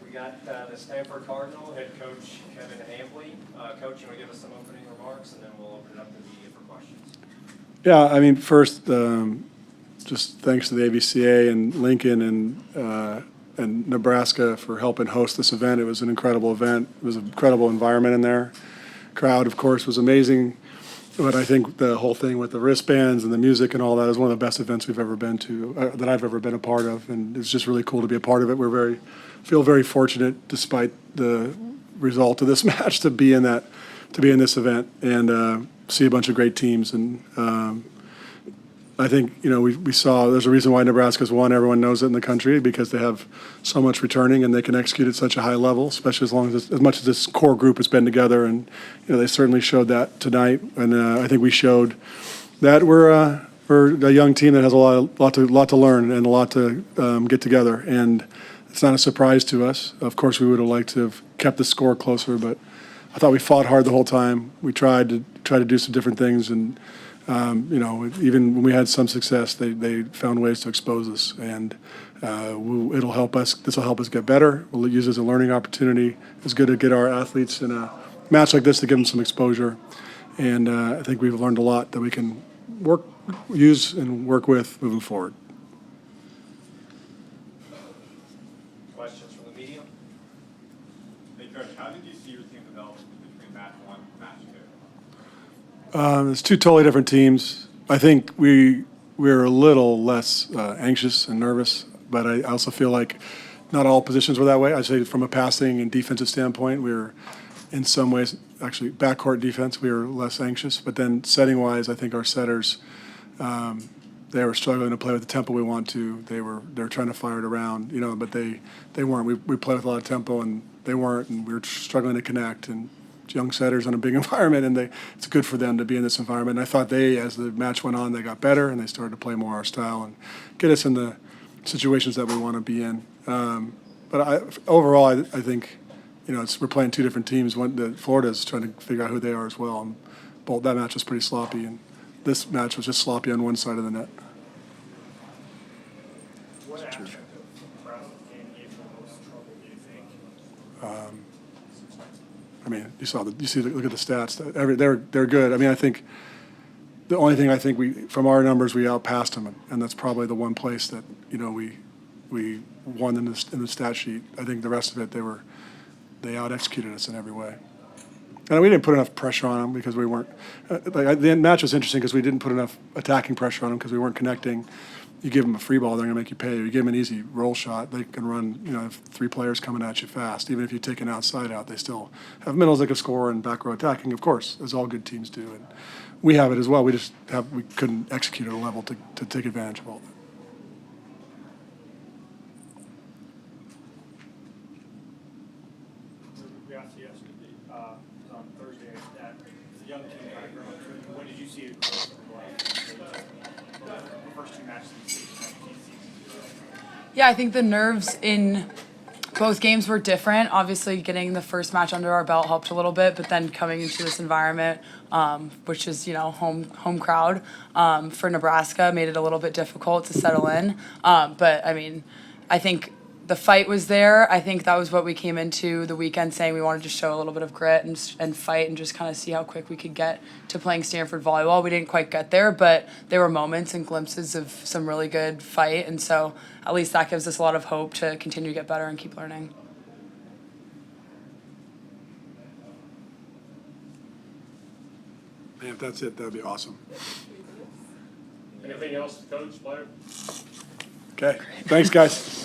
We got the Stanford Cardinal head coach Kevin Hambly. Coach, you want to give us some opening remarks, and then we'll open it up to media for questions. Yeah, I mean, first, just thanks to the AVCA and Lincoln and Nebraska for helping host this event. It was an incredible event. It was an incredible environment in there. Crowd, of course, was amazing. But I think the whole thing with the wristbands and the music and all that is one of the best events we've ever been to, that I've ever been a part of, and it's just really cool to be a part of it. Feel very fortunate, despite the result of this match, to be in this event and see a bunch of great teams. And I think we saw there's a reason why Nebraska's won. Everyone knows it in the country because they have so much returning and they can execute at such a high level, especially as much as this core group has been together. And they certainly showed that tonight. And I think we showed that we're a young team that has a lot to learn and a lot to get together. And it's not a surprise to us. Of course, we would have liked to have kept the score closer, but I thought we fought hard the whole time. We tried to do some different things, and even when we had some success, they found ways to expose us, and it'll help us. This will help us get better. We'll use it as a learning opportunity. It's good to get our athletes in a match like this to give them some exposure, and I think we've learned a lot that we can use and work with moving forward. Questions from the media? Hey, Coach, how did you see your team develop between match one and match two? It's two totally different teams. I think we're a little less anxious and nervous, but I also feel like not all positions were that way. I'd say from a passing and defensive standpoint, we were in some ways, actually backcourt defense, we were less anxious. But then setting-wise, I think our setters, they were struggling to play with the tempo we want to. They were trying to fire it around, but they weren't. We played with a lot of tempo, and they weren't, and we were struggling to connect. And young setters in a big environment, and it's good for them to be in this environment. And I thought as the match went on, they got better, and they started to play more our style and get us in the situations that we want to be in. But overall, I think, we're playing two different teams. Florida's trying to figure out who they are as well. And that match was pretty sloppy, and this match was just sloppy on one side of the net. What aspect of crowd game gave you the most trouble, do you think? I mean, look at the stats. They're good. I mean, I think the only thing from our numbers, we outpassed them, and that's probably the one place that we won in the stat sheet. I think the rest of it, they out-executed us in every way. And we didn't put enough pressure on them because we weren't. The match was interesting because we didn't put enough attacking pressure on them because we weren't connecting. You give them a free ball, they're going to make you pay. You give them an easy roll shot, they can run. If three players coming at you fast, even if you take an outside out, they still have middles that can score and back row attacking. Of course, as all good teams do, and we have it as well. We couldn't execute at a level to take advantage of all that. We asked you yesterday, on Thursday, that as a young team kind of growing through, when did you see it grow from the first two matches of the season? How did you see it? Yeah, I think the nerves in both games were different. Obviously, getting the first match under our belt helped a little bit, but then coming into this environment, which is home crowd for Nebraska, made it a little bit difficult to settle in. But I mean, I think the fight was there. I think that was what we came into the weekend saying. We wanted to show a little bit of grit and fight and just kind of see how quick we could get to playing Stanford Volleyball. We didn't quite get there, but there were moments and glimpses of some really good fight. And so at least that gives us a lot of hope to continue to get better and keep learning. Man, if that's it, that'd be awesome. Anything else, Coach, player? Okay, thanks, guys.